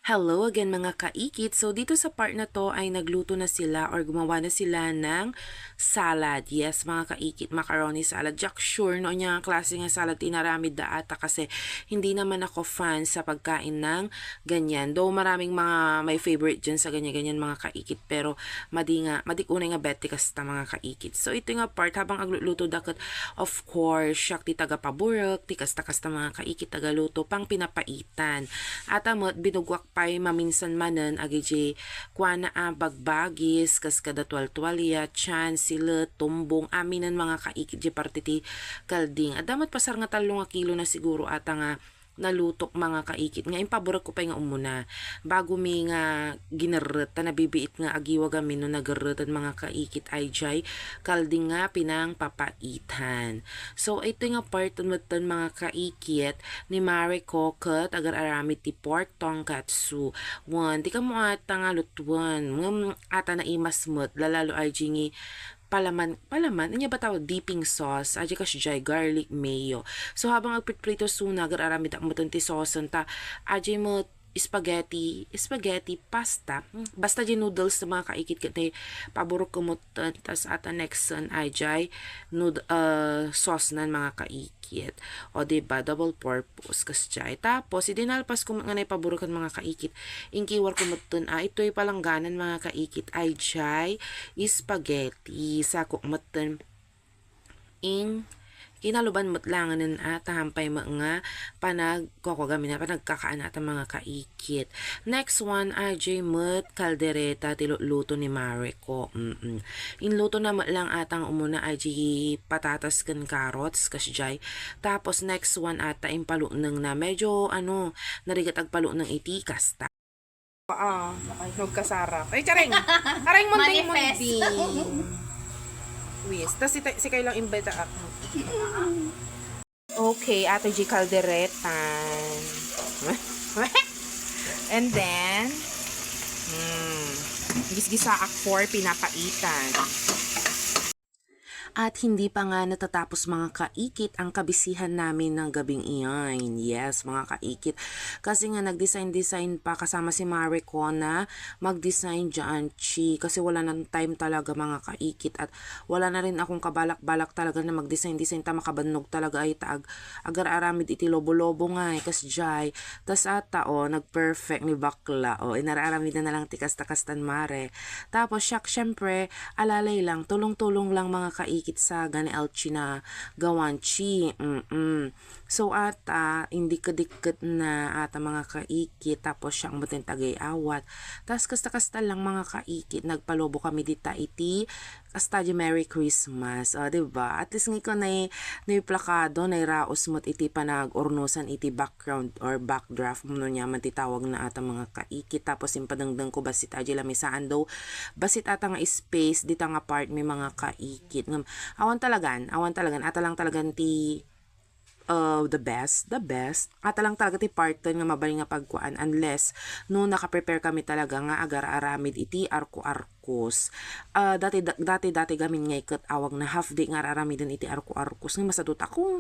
Hello again mga kaikit. So dito sa part na to ay nagluto na sila or gumawa na sila ng salad. Yes mga kaikit, macaroni salad. Jack sure no niya klase nga salad tinaramid da ata kasi hindi naman ako fan sa pagkain ng ganyan. Though maraming mga may favorite dyan sa ganyan-ganyan mga kaikit pero madikunay nga beti kasta mga kaikit. So ito nga part habang agluluto dakat of course siyak ti taga paburok, ti kasta-kasta mga kaikit tagaluto pang pinapaitan. At amot binugwak pay maminsan manen agiji kuana bagbagis kas kada tuwalya chan sila tumbong aminan mga kaikit di partiti kalding. At damat pasar nga 3 kilo na siguro ata nga nalutok mga kaikit nga impaborak ko pa nga umuna bago mi nga gineret ta nabibiit nga agiwa gamin no nagaretan mga kaikit ay jay kalding nga pinang papaitan. So ito nga part matan mga kaikit ni Mare Kokot agar aramid ti pork tonkatsu wan di ka mo ata nga lutuan ata na imasmut lalalo ay jingi palaman, inya ba tawag dipping sauce, aja ka siya garlic mayo. So habang agpritprito suna, aramid ang matunti sauce, ta, aja mo spaghetti pasta basta di noodles na mga kaikit kaya paborok ko mo tas ata next son ay jay sauce nan mga kaikit o diba double purpose kas jay tapos idinalpas ko nga na paborukan mga kaikit inkiwar ko mo ito'y palangganan mga kaikit ay jay spaghetti sa kukmatan kinaluban mutlangan ng atahampay mga panagkokogami na panagkakaan at mga kaikit. Next one, AJ mut kaldereta tiluluto ni Mariko. Inluto na lang atang umuna AJ patatas kan carrots kasi jay. Tapos next one ata impalunang na medyo narigat agpalu ng itikas ta. Huwag kasarap. Ay, charing! Aring munding. Wis, tas si kayo lang imbita ako. Okay, Ate G Caldereta. And then, gisgisa ak for pinapaitan. At hindi pa nga natatapos mga kaikit ang kabisihan namin ng gabing iyan. Yes, mga kaikit. Kasi nga nagdesign pa kasama si Mariko na mag-design dyan, chi. Kasi wala na time talaga mga kaikit. At wala na rin akong kabalak-balak talaga na mag-design ta makabanog talaga ay taag agar-aramid iti lobo-lobo nga eh. Kas jay. Tas ata nag-perfect ni bakla. Inararamid na lang tikas-takastan mare. Tapos syempre, alalay lang, tulong-tulong lang mga kaikit sa gani alchi na gawanchi. So ata hindi kadikit na ata mga kaikit tapos siyang mutin tagay awat. Tas kasta-kasta lang mga kaikit nagpalobo kami dita iti kasta di Merry Christmas. Diba? At least nga ko na plakado na raos mo't iti panag-ornusan iti background or backdraft mo niya man titawag na ata mga kaikit. Tapos impadangdang ko basit aja lamisaan daw basit ata nga space dita nga part may mga kaikit. Awan talagan ata lang talagan ti the best ata lang talaga ti part nga mabali nga pagkuan unless no naka-prepare kami talaga nga agar aramid iti arko-arkos. Dati gamin nga ikat awag na half day nga aramidin iti arko-arkos nga masadot ako